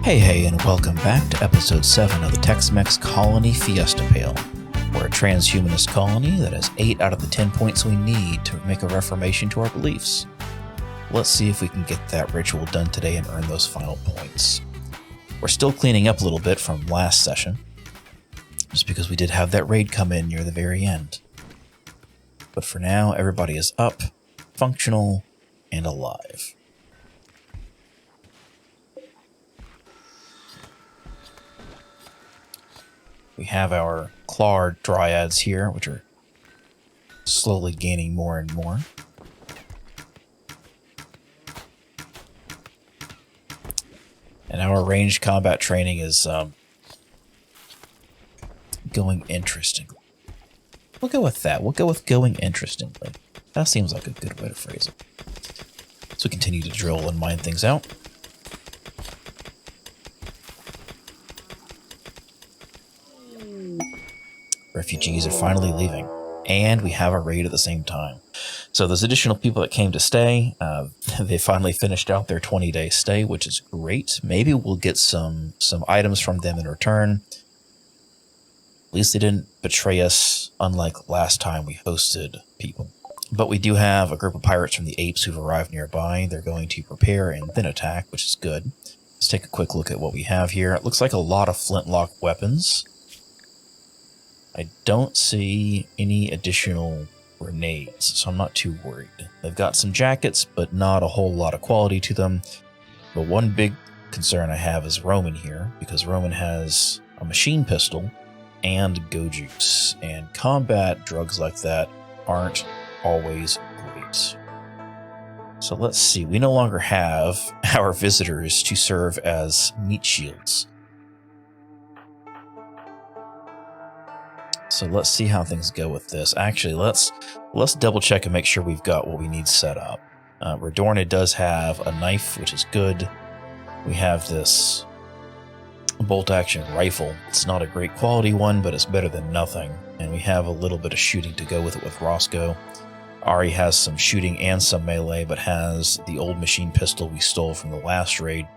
Hey, and welcome back to episode 7 of the Techs-Mechs Colony Fiesta Pale. We're a transhumanist colony that has 8 out of the 10 points we need to make a reformation to our beliefs. Let's see if we can get that ritual done today and earn those final points. We're still cleaning up a little bit from last session, just because we did have that raid come in near the very end. But for now, everybody is up, functional, and alive. We have our clawed dryads here, which are slowly gaining more and more. And our ranged combat training is going interestingly. We'll go with that. We'll go with going interestingly. That seems like a good way to phrase it. So we continue to drill and mine things out. Refugees are finally leaving, and we have a raid at the same time. So those additional people that came to stay, they finally finished out their 20-day stay, which is great. Maybe we'll get some items from them in return. At least they didn't betray us, unlike last time we hosted people. But we do have a group of pirates from the apes who've arrived nearby. They're going to prepare and then attack, which is good. Let's take a quick look at what we have here. It looks like a lot of flintlock weapons. I don't see any additional grenades, so I'm not too worried. They've got some jackets, but not a whole lot of quality to them. But one big concern I have is Roman here, because Roman has a machine pistol and go juice, and combat drugs like that aren't always great. So let's see, we no longer have our visitors to serve as meat shields. So let's see how things go with this. Actually, let's double check and make sure we've got what we need set up. Redorna does have a knife, which is good. We have this bolt-action rifle. It's not a great quality one, but it's better than nothing. And we have a little bit of shooting to go with it with Roscoe. Ari has some shooting and some melee, but has the old machine pistol we stole from the last raid.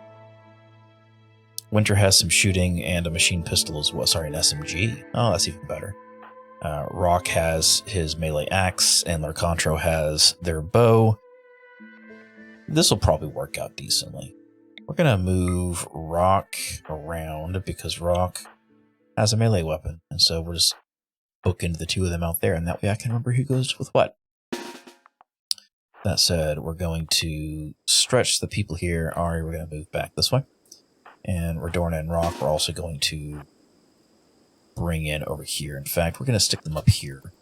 Winter has some shooting and a machine pistol as well. Sorry, an SMG. Oh, that's even better. Rock has his melee axe, and Larcontro has their bow. This will probably work out decently. We're going to move Rock around because Rock has a melee weapon. And so we'll just bookend the two of them out there, and that way I can remember who goes with what. That said, we're going to stretch the people here. Ari, we're going to move back this way. And Redorna and Rock we're also going to bring in over here. In fact, we're going to stick them up here.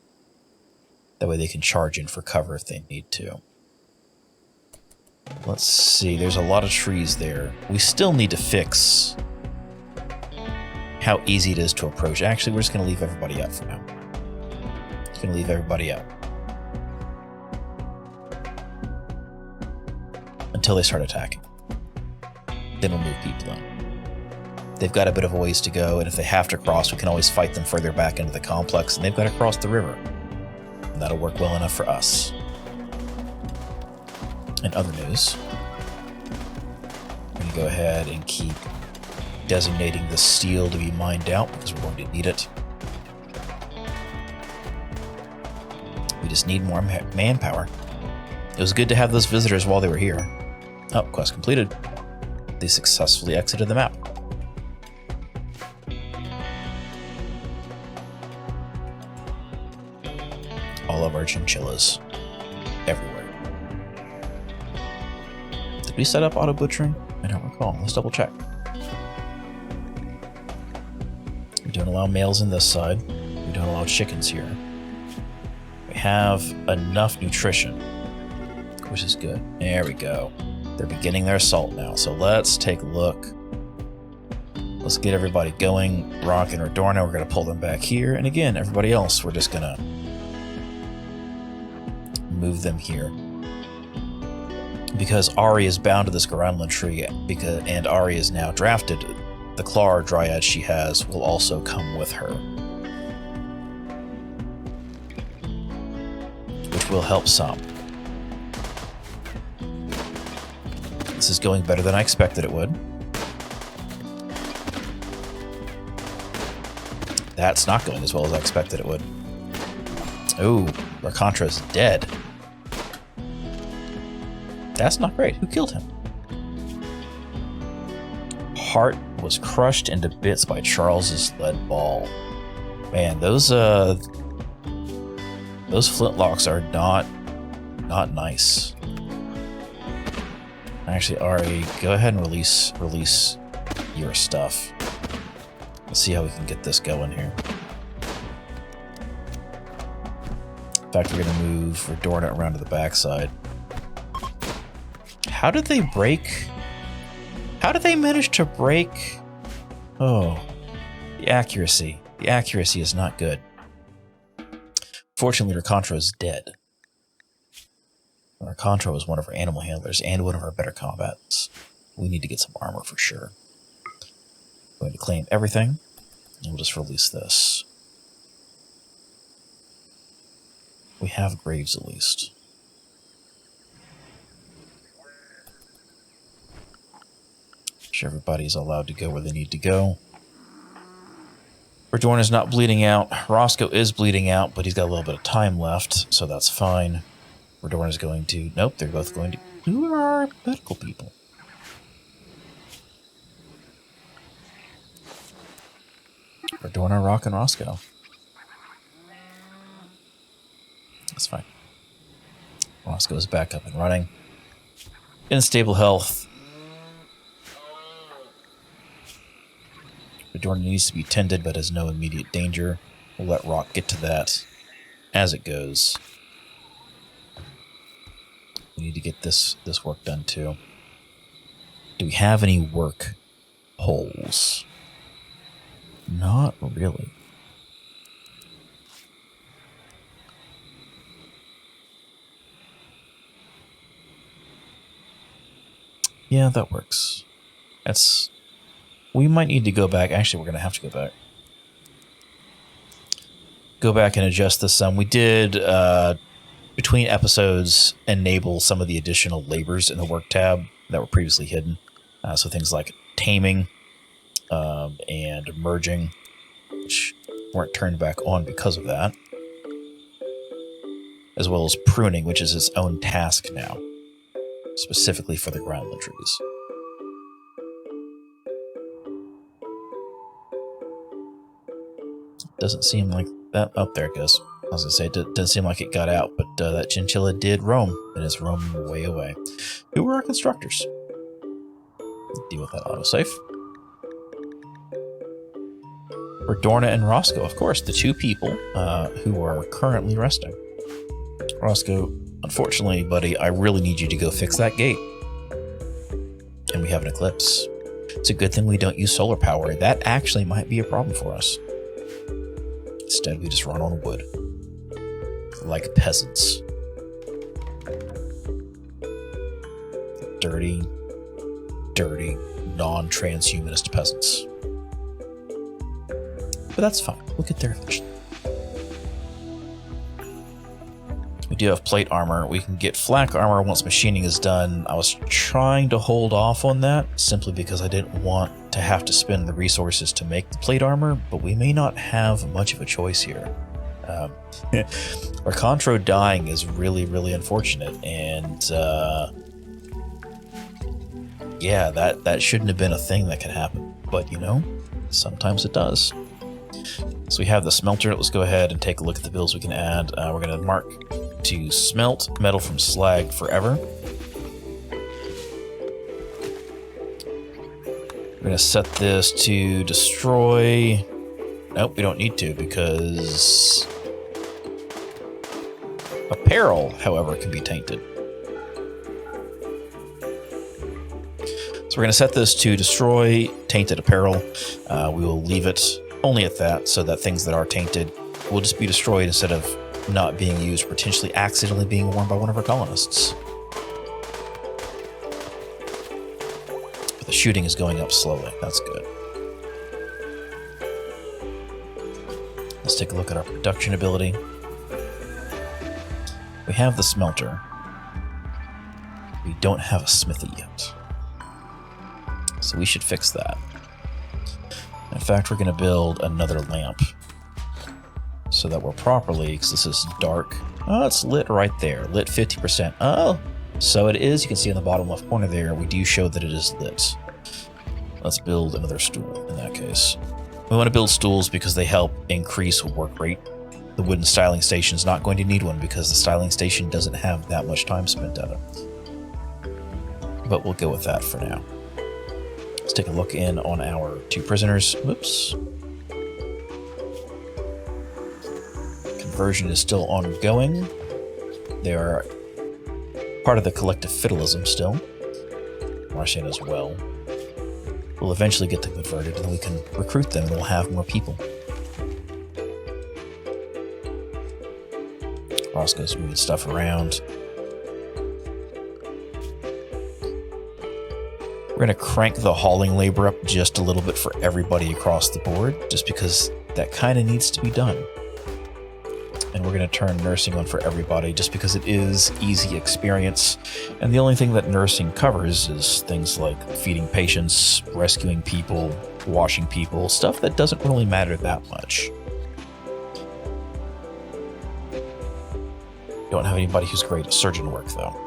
That way they can charge in for cover if they need to. Let's see, there's a lot of trees there. We still need to fix how easy it is to approach. Actually, we're just going to leave everybody out for now. Just going to leave everybody out. Until they start attacking. Then we'll move people in. They've got a bit of a ways to go, and if they have to cross, we can always fight them further back into the complex, and they've got to cross the river. And that'll work well enough for us. In other news, I'm going to go ahead and keep designating the steel to be mined out, because we're going to need it. We just need more manpower. It was good to have those visitors while they were here. Oh, quest completed. They successfully exited the map. All of our chinchillas. Everywhere. Did we set up auto butchering? I don't recall. Let's double check. We don't allow males in this side. We don't allow chickens here. We have enough nutrition, which is good. There we go. They're beginning their assault now, so let's take a look. Let's get everybody going. Rock and Redorna, we're going to pull them back here. And again, everybody else, we're just going to move them here. Because Ari is bound to this Garanlan tree, and Ari is now drafted, the Claw Dryad she has will also come with her. Which will help some. This is going better than I expected it would. That's not going as well as I expected it would. Oh, Racontra's dead. That's not great. Who killed him? Heart was crushed into bits by Charles's lead ball. Man, those flintlocks are not nice. Actually, Ari, go ahead and release your stuff. Let's see how we can get this going here. In fact, we're going to move Redorna around to the backside. How did they break? How did they manage to break? Oh, the accuracy. The accuracy is not good. Fortunately, Racontra is dead. Racontra was one of our animal handlers and one of our better combats. We need to get some armor for sure. I'm going to claim everything, and we'll just release this. We have graves at least. Sure, everybody's allowed to go where they need to go. Redorn is not bleeding out. Roscoe is bleeding out, but he's got a little bit of time left, so that's fine. Redorn is going to... Nope, they're both going to... Who are our medical people? Redorna, Rock, and Roscoe. That's fine. Roscoe's back up and running. In stable health. Redorna needs to be tended, but has no immediate danger. We'll let Rock get to that as it goes. We need to get this work done too. Do we have any work holes? Not really. Yeah, that works. That's... We might need to go back. Actually, we're going to have to go back. Go back and adjust this some. We did, between episodes, enable some of the additional labors in the work tab that were previously hidden. So things like taming and merging, which weren't turned back on because of that. As well as pruning, which is its own task now, specifically for the groundland trees. Doesn't seem like that. Oh, there it goes. I was going to say, it doesn't seem like it got out, but that chinchilla did roam, and it's roaming way away. Who were our constructors? Deal with that autosave. Redorna and Roscoe, of course, the two people who are currently resting. Roscoe, unfortunately, buddy, I really need you to go fix that gate. And we have an eclipse. It's a good thing we don't use solar power. That actually might be a problem for us. Instead, we just run on wood. Like peasants. Dirty, non-transhumanist peasants. But that's fine. We'll get there eventually. We do have plate armor. We can get flak armor once machining is done. I was trying to hold off on that simply because I didn't want to have to spend the resources to make the plate armor, but we may not have much of a choice here. Racontro dying is really, really unfortunate, and yeah, that shouldn't have been a thing that could happen, but you know, sometimes it does. So we have the smelter. Let's go ahead and take a look at the builds we can add. We're going to mark to smelt metal from slag forever. We're going to set this to destroy. Nope, we don't need to because apparel, however, can be tainted. So we're going to set this to destroy tainted apparel. We will leave it only at that so that things that are tainted will just be destroyed instead of not being used, potentially accidentally being worn by one of our colonists. But the shooting is going up slowly. That's good. Let's take a look at our production ability. We have the smelter. We don't have a smithy yet. So we should fix that. In fact, we're going to build another lamp so that we're properly, because this is dark. Oh, it's lit right there. Lit 50%. Oh, so it is. You can see in the bottom left corner there, we do show that it is lit. Let's build another stool in that case. We want to build stools because they help increase work rate. The wooden styling station is not going to need one because the styling station doesn't have that much time spent on it. But we'll go with that for now. Let's take a look in on our 2 prisoners. Whoops. Conversion is still ongoing. They are part of the collective fiddleism still. Marcian as well. We'll eventually get them converted and then we can recruit them and we'll have more people. Roscoe's moving stuff around. We're going to crank the hauling labor up just a little bit for everybody across the board, just because that kind of needs to be done. And we're going to turn nursing on for everybody, just because it is easy experience. And the only thing that nursing covers is things like feeding patients, rescuing people, washing people, stuff that doesn't really matter that much. Don't have anybody who's great at surgeon work, though.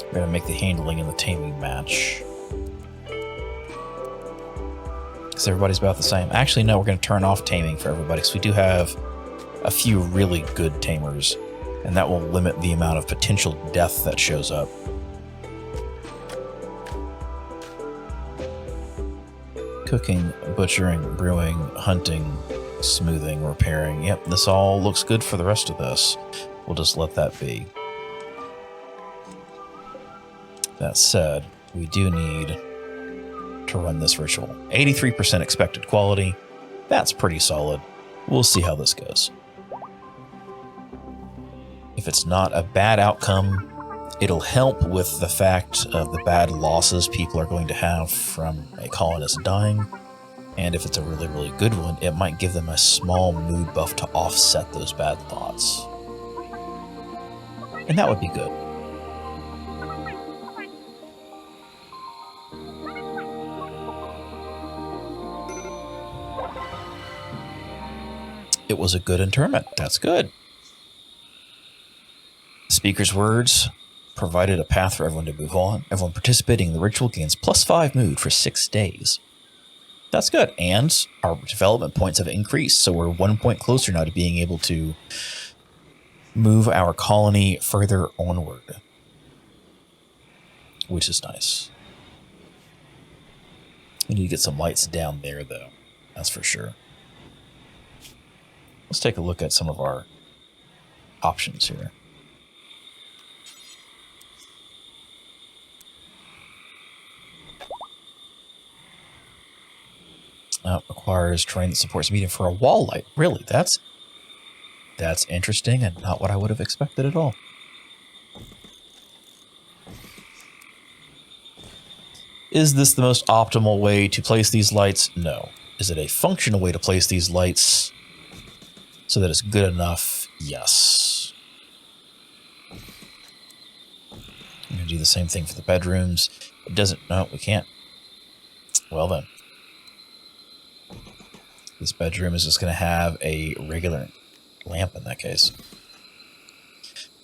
We're going to make the handling and the taming match. Because everybody's about the same. Actually, no, we're going to turn off taming for everybody, because we do have a few really good tamers, and that will limit the amount of potential death that shows up. Cooking, butchering, brewing, hunting, smoothing, repairing. Yep, this all looks good for the rest of this. We'll just let that be. That said, we do need to run this ritual. 83% expected quality. That's pretty solid. We'll see how this goes. If it's not a bad outcome, it'll help with the fact of the bad losses people are going to have from a colonist dying. And if it's a really, really good one, it might give them a small mood buff to offset those bad thoughts. And that would be good. It was a good interment. That's good. The speaker's words provided a path for everyone to move on. Everyone participating in the ritual gains +5 mood for 6 days. That's good. And our development points have increased, so we're 1 point closer now to being able to move our colony further onward, which is nice. We need to get some lights down there, though. That's for sure. Let's take a look at some of our options here. Requires terrain that supports medium for a wall light. Really, that's interesting and not what I would have expected at all. Is this the most optimal way to place these lights? No. Is it a functional way to place these lights so that it's good enough? Yes. I'm going to do the same thing for the bedrooms. It doesn't... No, we can't. Well then. This bedroom is just going to have a regular lamp in that case.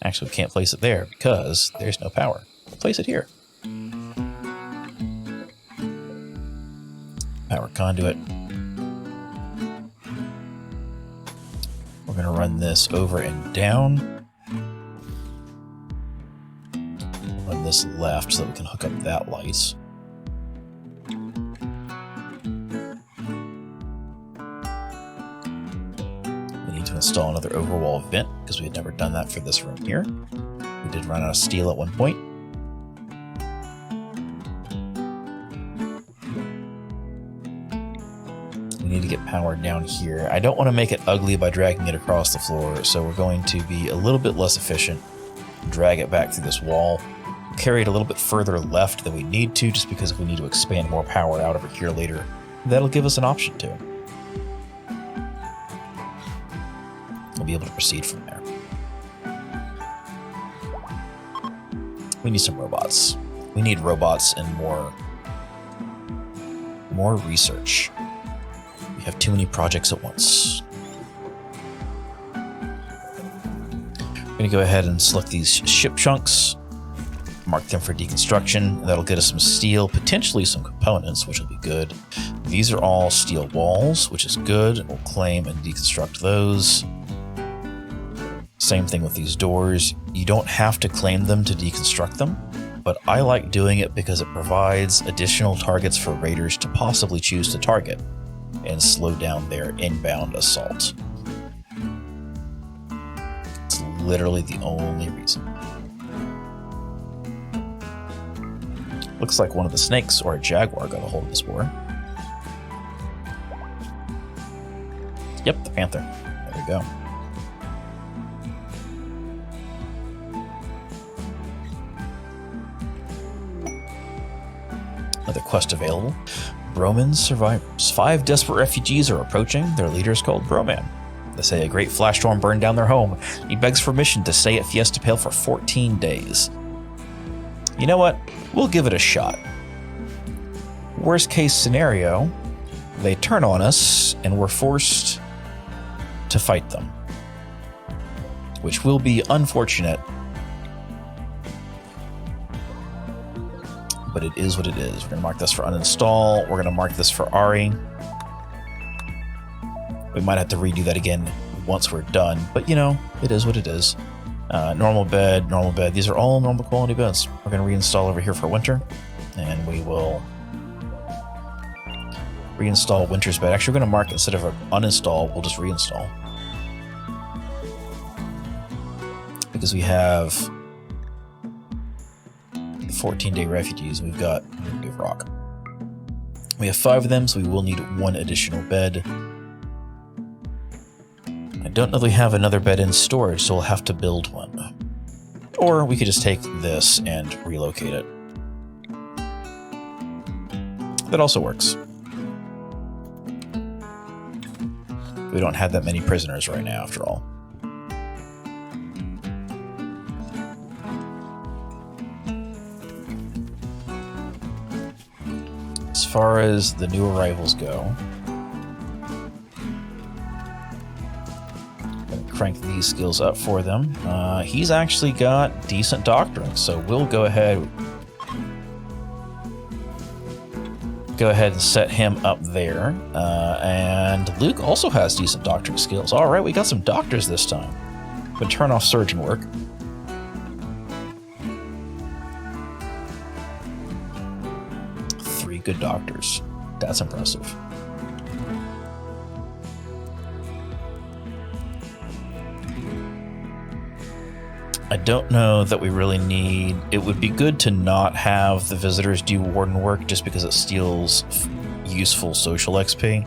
Actually, we can't place it there because there's no power. Place it here. Power conduit. We're going to run this over and down. Run this left so that we can hook up that light. Install another overwall vent because we had never done that for this room here. We did run out of steel at one point. We need to get power down here. I don't want to make it ugly by dragging it across the floor, so we're going to be a little bit less efficient. Drag it back through this wall. Carry it a little bit further left than we need to, just because if we need to expand more power out over here later, that'll give us an option to. We'll be able to proceed from there. We need some robots. We need robots and more research. We have too many projects at once. We're going to go ahead and select these ship chunks, mark them for deconstruction. That'll get us some steel, potentially some components, which will be good. These are all steel walls, which is good. We'll claim and deconstruct those. Same thing with these doors. You don't have to claim them to deconstruct them, but I like doing it because it provides additional targets for raiders to possibly choose to target and slow down their inbound assault. It's literally the only reason. Looks like one of the snakes or a jaguar got a hold of this boar. Yep, the panther. There we go. Another quest available. Broman survivors. 5 desperate refugees are approaching. Their leader is called Broman. They say a great flash storm burned down their home. He begs permission to stay at Fiesta Pale for 14 days. You know what? We'll give it a shot. Worst case scenario, they turn on us and we're forced to fight them, which will be unfortunate, but it is what it is. We're going to mark this for uninstall. We're going to mark this for Ari. We might have to redo that again once we're done, but you know, it is what it is. Normal bed, normal bed. These are all normal quality beds. We're going to reinstall over here for winter, and we will reinstall winter's bed. Actually, we're going to mark instead of uninstall, we'll just reinstall. Because we have the 14-day refugees. We've got rock. We have 5 of them, so we will need 1 additional bed. I don't know that we have another bed in storage, so we'll have to build one. Or we could just take this and relocate it. That also works. We don't have that many prisoners right now, after all. As far as the new arrivals go, crank these skills up for them. He's actually got decent doctoring, so we'll go ahead and set him up there. And Luke also has decent doctoring skills. All right, we got some doctors this time. But turn off surgeon work. Three good doctors. That's impressive. I don't know that we really need... It would be good to not have the visitors do warden work just because it steals useful social XP.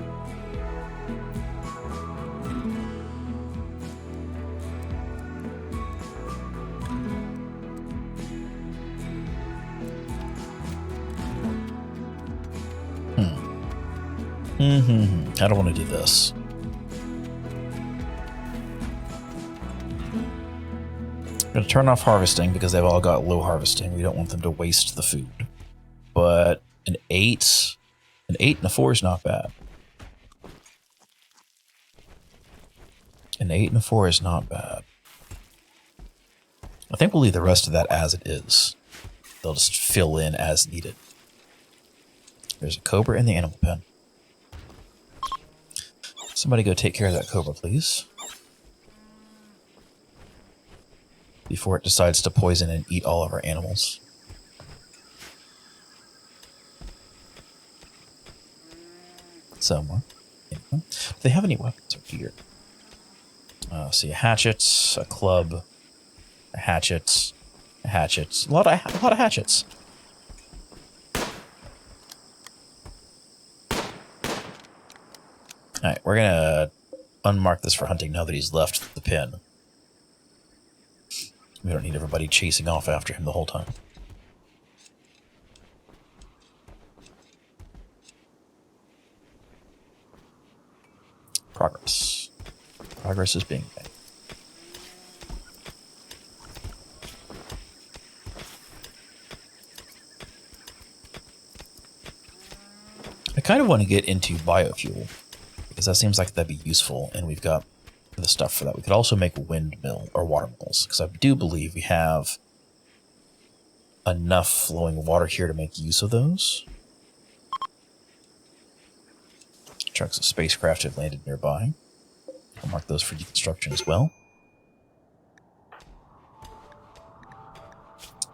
I don't want to do this. I'm going to turn off harvesting because they've all got low harvesting. We don't want them to waste the food. But an 8 and a 4 is not bad. An 8 and a 4 is not bad. I think we'll leave the rest of that as it is. They'll just fill in as needed. There's a cobra in the animal pen. Somebody go take care of that cobra, please. Before it decides to poison and eat all of our animals. Somewhere. Do they have any weapons over here? See, a hatchet, a club, a hatchet, a hatchet. A lot of hatchets. Alright, we're gonna unmark this for hunting now that he's left the pen. We don't need everybody chasing off after him the whole time. Progress. Progress is being made. kind of want to get into biofuel, because that seems like that'd be useful, and we've got the stuff for that. We could also make windmill or water mills, because I do believe we have enough flowing water here to make use of those. Chunks of spacecraft have landed nearby. I'll mark those for deconstruction as well.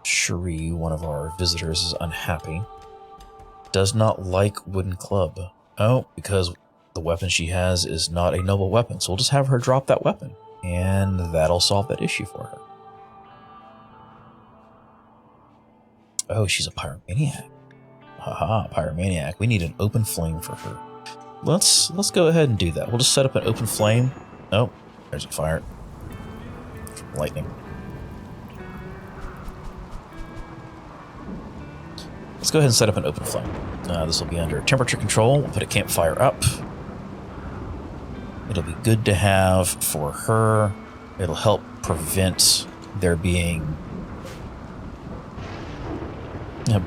Cherie, one of our visitors, is unhappy. Does not like wooden club. Oh, because the weapon she has is not a noble weapon, so we'll just have her drop that weapon, and that'll solve that issue for her. Oh, she's a pyromaniac. Haha, pyromaniac. We need an open flame for her. Let's go ahead and do that. We'll just set up an open flame. Oh, there's a fire. Lightning. Let's go ahead and set up an open flame. This will be under temperature control. We'll put a campfire up. It'll be good to have for her. It'll help prevent there being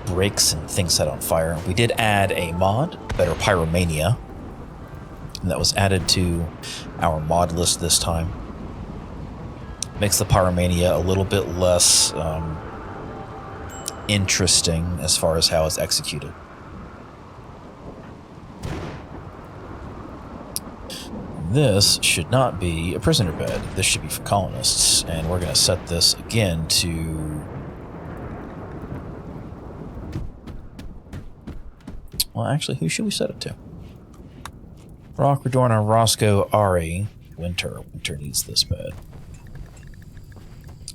breaks and things set on fire. We did add a mod, Better Pyromania, and that was added to our mod list this time. Makes the Pyromania a little bit less interesting as far as how it's executed. This should not be a prisoner bed. This should be for colonists, and we're going to set this again to... Well, actually, who should we set it to? Rock, Redorna, Roscoe, Ari, Winter. Winter needs this bed.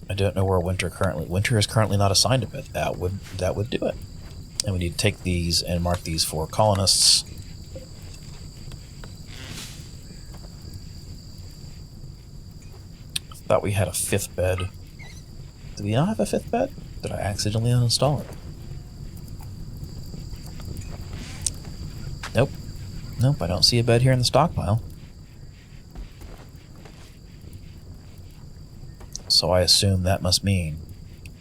I don't know where Winter currently... Winter is currently not assigned a bed. That would do it. And we need to take these and mark these for colonists. I thought we had a 5th bed. Do we not have a 5th bed? Did I accidentally uninstall it? Nope. Nope, I don't see a bed here in the stockpile. So I assume that must mean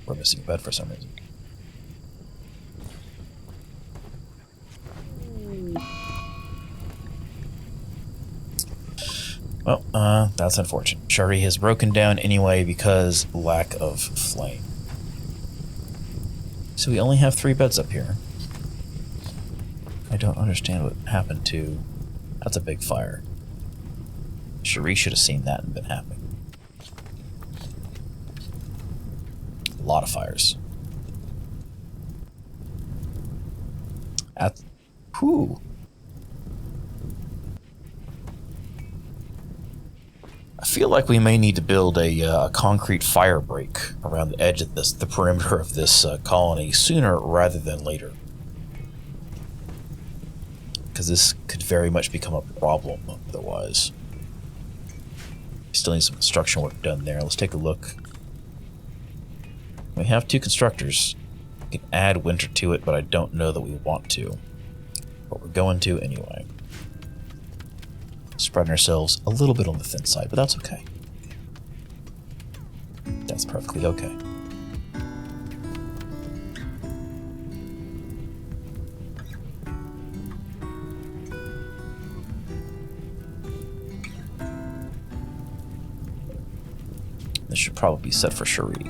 we're missing a bed for some reason. Well, that's unfortunate. Cherie has broken down anyway because lack of flame. So we only have 3 beds up here. I don't understand what happened to... That's a big fire. Cherie should have seen that and been happy. A lot of fires. Whew. I feel like we may need to build a concrete fire break around the edge of the perimeter of this colony sooner rather than later. Because this could very much become a problem otherwise. We still need some construction work done there. Let's take a look. We have 2 constructors. We can add Winter to it, but I don't know that we want to. But we're going to anyway. Spreading ourselves a little bit on the thin side, but that's okay. That's perfectly okay. This should probably be set for Cherie.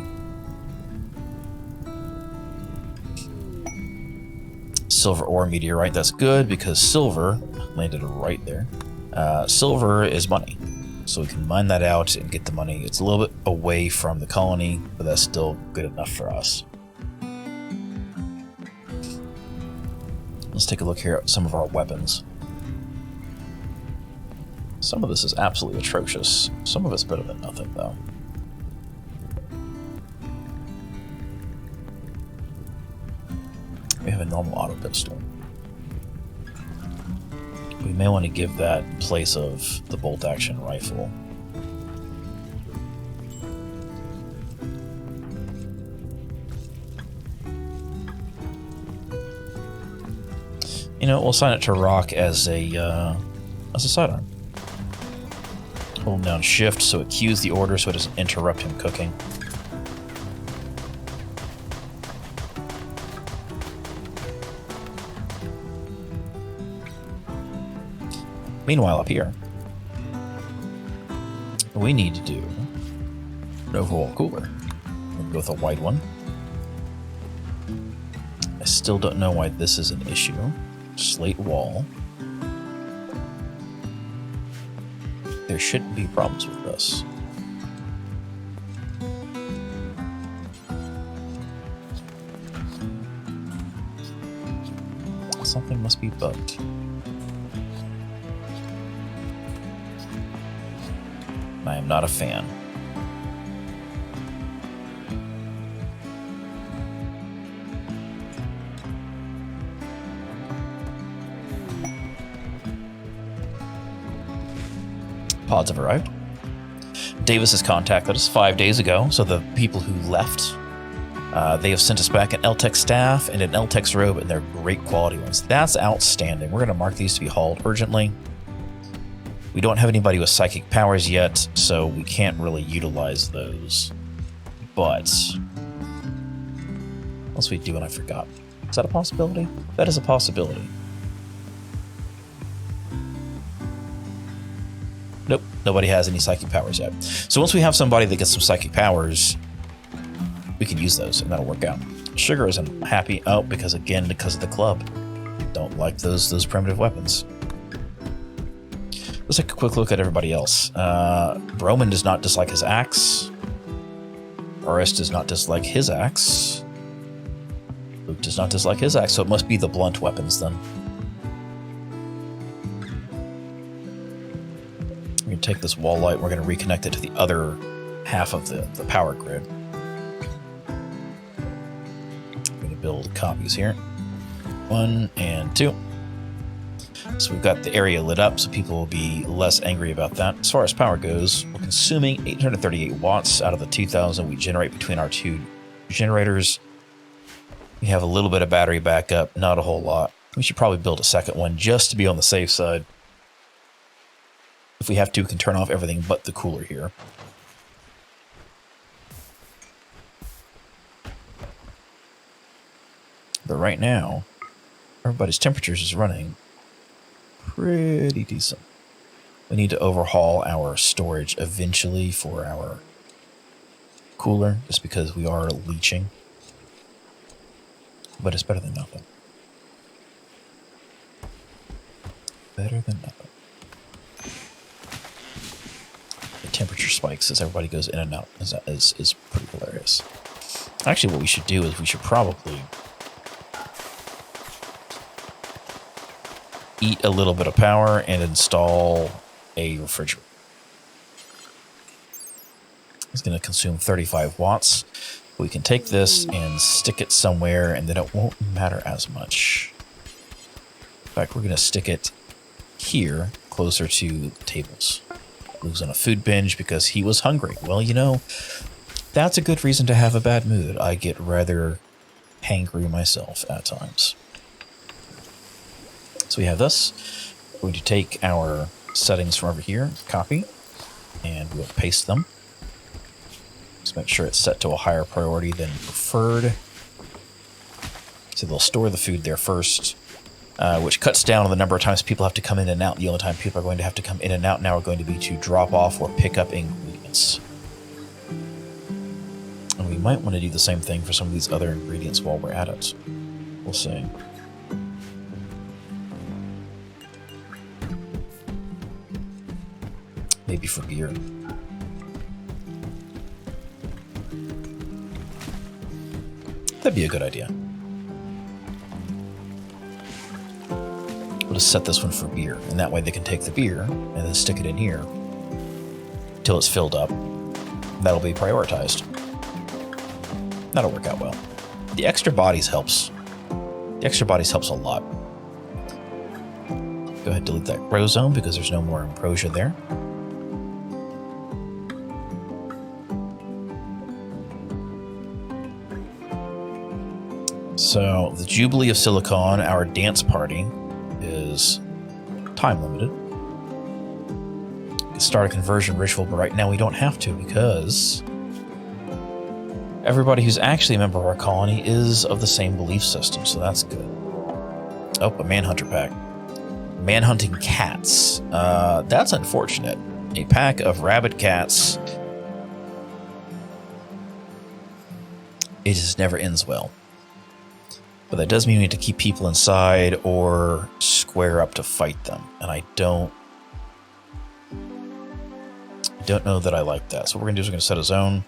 Silver ore meteorite, that's good because silver landed right there. Silver is money, so we can mine that out and get the money. It's a little bit away from the colony, but that's still good enough for us. Let's take a look here at some of our weapons. Some of this is absolutely atrocious. Some of it's better than nothing, though. We have a normal auto pistol. We may want to give that in place of the bolt-action rifle. You know, we'll assign it to Rock as a sidearm. Hold down Shift so it cues the order so it doesn't interrupt him cooking. Meanwhile, up here, we need to do an overall cooler. We'll go with a wide one. I still don't know why this is an issue. Slate wall. There shouldn't be problems with this. Something must be bugged. I am not a fan. Pods have arrived. Davis has contacted us 5 days ago, so the people who left, they have sent us back an LTEC staff and an LTEC's robe, and they're great quality ones. That's outstanding. We're going to mark these to be hauled urgently. We don't have anybody with psychic powers yet, so we can't really utilize those. But what else we do and I forgot? Is that a possibility? That is a possibility. Nope, nobody has any psychic powers yet. So once we have somebody that gets some psychic powers, we can use those, and that'll work out. Sugar isn't happy. Oh, because of the club. Don't like those primitive weapons. Let's take a quick look at everybody else. Roman does not dislike his axe. Boris does not dislike his axe. Luke does not dislike his axe, so it must be the blunt weapons then. We're going to take this wall light, we're going to reconnect it to the other half of the power grid. I'm going to build copies here. 1 and 2. So we've got the area lit up, so people will be less angry about that. As far as power goes, we're consuming 838 watts out of the 2,000 we generate between our two generators. We have a little bit of battery backup, not a whole lot. We should probably build a second one just to be on the safe side. If we have to, we can turn off everything but the cooler here. But right now, everybody's temperatures is running pretty decent. We need to overhaul our storage eventually for our cooler, just because we are leaching. But it's better than nothing. Better than nothing. The temperature spikes as everybody goes in and out is pretty hilarious. Actually, what we should do is we should probably eat a little bit of power and install a refrigerator. It's going to consume 35 watts. We can take this and stick it somewhere, and then it won't matter as much. In fact, we're going to stick it here, closer to the tables. Luke's on a food binge because he was hungry. Well, you know, that's a good reason to have a bad mood. I get rather hangry myself at times. So we have this. We're going to take our settings from over here, copy, and we'll paste them. Just make sure it's set to a higher priority than preferred. So they'll store the food there first, which cuts down on the number of times people have to come in and out. The only time people are going to have to come in and out now are going to be to drop off or pick up ingredients. And we might want to do the same thing for some of these other ingredients while we're at it. We'll see. Maybe for beer. That'd be a good idea. We'll just set this one for beer, and that way they can take the beer and then stick it in here till it's filled up. That'll be prioritized. That'll work out well. The extra bodies helps. The extra bodies helps a lot. Go ahead and delete that grow zone because there's no more ambrosia there. So, the Jubilee of Silicon, our dance party, is time limited. We can start a conversion ritual, but right now we don't have to because everybody who's actually a member of our colony is of the same belief system, so that's good. Oh, a Manhunter pack. Man-hunting cats. That's unfortunate. A pack of rabid cats. It just never ends well. But that does mean we need to keep people inside or square up to fight them. And I don't know that I like that. So what we're going to do is we're going to set a zone.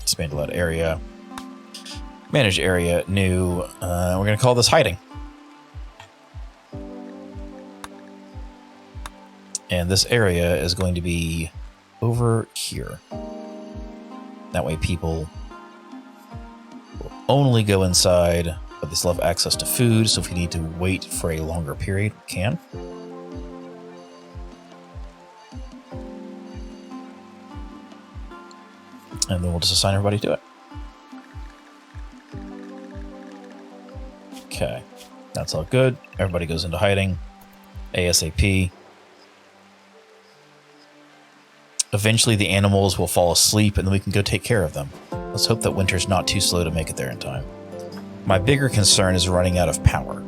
Expand a lot area. Manage area, new. We're going to call this hiding. And this area is going to be over here. That way people will only go inside, but they still have access to food, so if you need to wait for a longer period, we can. And then we'll just assign everybody to it. Okay, that's all good. Everybody goes into hiding ASAP. Eventually the animals will fall asleep and then we can go take care of them. Let's hope that winter's not too slow to make it there in time. My bigger concern is running out of power,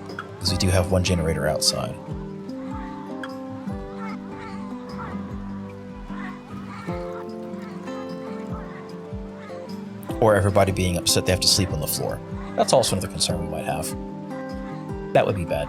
because we do have one generator outside. Or everybody being upset they have to sleep on the floor. That's also another concern we might have. That would be bad.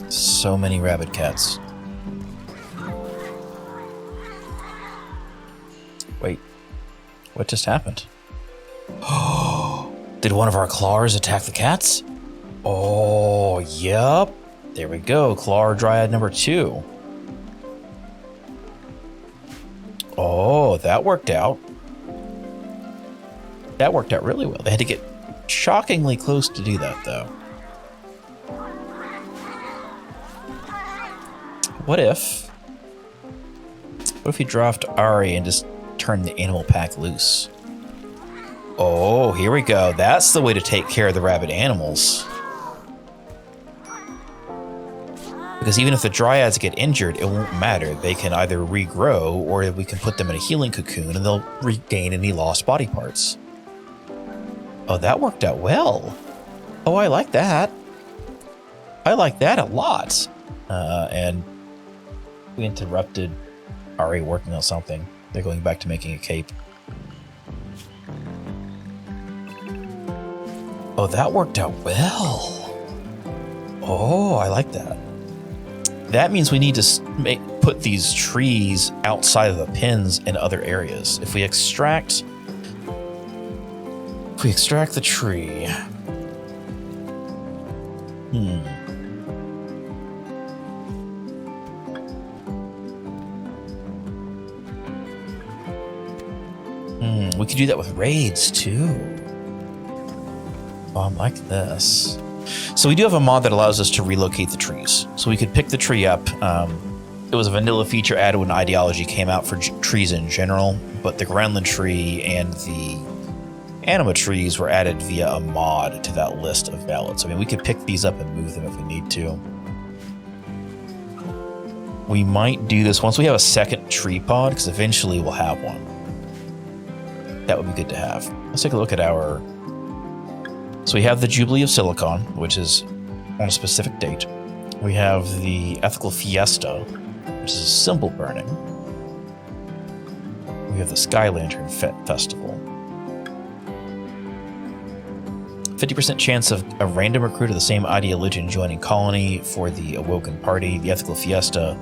So many rabid cats. Wait, what just happened? Oh, did one of our claws attack the cats? Oh, yep. There we go. Claw dryad number 2. Oh, that worked out. That worked out really well. They had to get shockingly close to do that, though. What if we dropped Ari and just turned the animal pack loose? Oh, here we go. That's the way to take care of the rabid animals. Because even if the dryads get injured, it won't matter. They can either regrow or we can put them in a healing cocoon and they'll regain any lost body parts. Oh, that worked out well. Oh, I like that. I like that a lot. And we interrupted Ari working on something. They're going back to making a cape. Oh, that worked out well. Oh, I like that. That means we need to put these trees outside of the pins in other areas. If we extract the tree. We could do that with raids too. Oh, I'm like this. So we do have a mod that allows us to relocate the trees. So we could pick the tree up. It was a vanilla feature added when Ideology came out for trees in general, but the Groundland tree and the Anima trees were added via a mod to that list of ballots. I mean, we could pick these up and move them if we need to. We might do this once we have a second tree pod, because eventually we'll have one. That would be good to have. Let's take a look at our... So we have the Jubilee of Silicon, which is on a specific date. We have the Ethical Fiesta, which is a symbol burning. We have the Sky Lantern Festival. 50% chance of a random recruit of the same ideology joining Colony for the Awoken Party. The Ethical Fiesta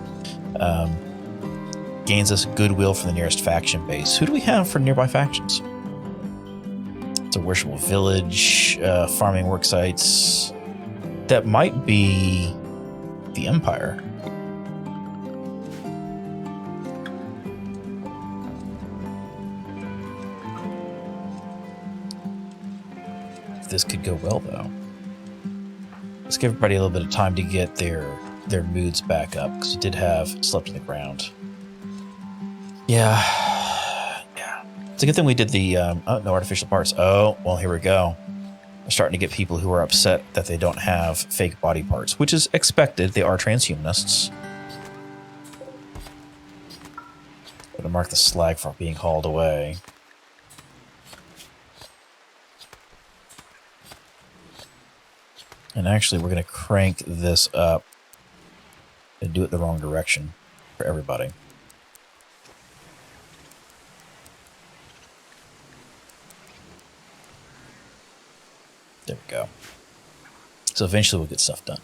gains us goodwill from the nearest faction base. Who do we have for nearby factions? It's a worshipful village, farming work sites. That might be the Empire. This could go well, though. Let's give everybody a little bit of time to get their their moods back up, because we did have slept on the ground. Yeah. It's a good thing we did the, oh, no artificial parts. Oh, well, here we go. We're starting to get people who are upset that they don't have fake body parts, which is expected. They are transhumanists. Gonna mark the slag for being hauled away. And actually, we're going to crank this up and do it the wrong direction for everybody. There we go. So eventually we'll get stuff done.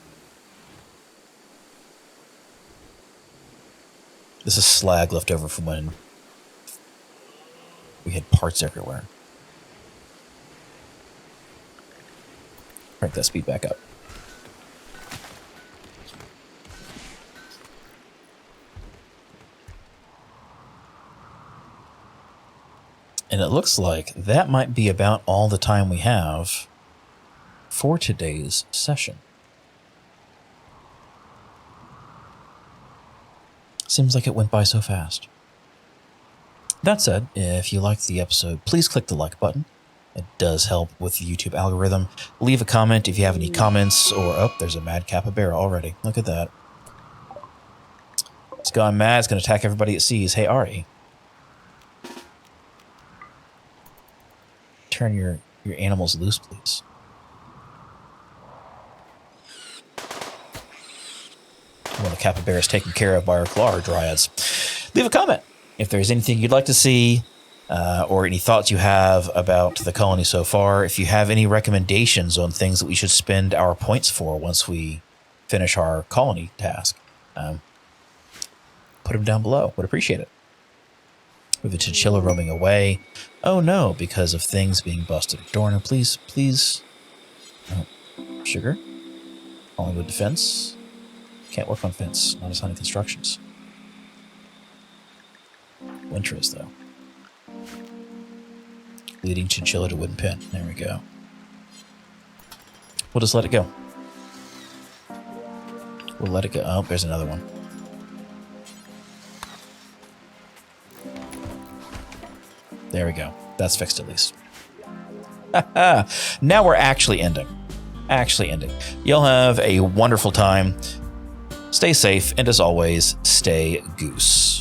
This is slag left over from when we had parts everywhere. Crank that speed back up. And it looks like that might be about all the time we have for today's session. Seems like it went by so fast. That said, if you liked the episode, please click the like button. It does help with the YouTube algorithm. Leave a comment if you have any comments, or, oh, there's a mad capybara already. Look at that. It's gone mad. It's going to attack everybody it sees. Hey, Ari. Turn your animals loose, please. Well, the capybara is taken care of by our claw dryads. Leave a comment if there's anything you'd like to see, or any thoughts you have about the colony so far. If you have any recommendations on things that we should spend our points for once we finish our colony task, put them down below. Would appreciate it. We have a chinchilla roaming away. Oh no, because of things being busted. Dorna, please. Oh, sugar. Hollywood defense. Can't work on fence. Not assigning constructions. Winter is, though. Leading chinchilla to wooden pin. There we go. We'll just let it go. We'll let it go. Oh, there's another one. There we go. That's fixed at least. Now we're actually ending. You'll have a wonderful time. Stay safe, and as always, stay goose.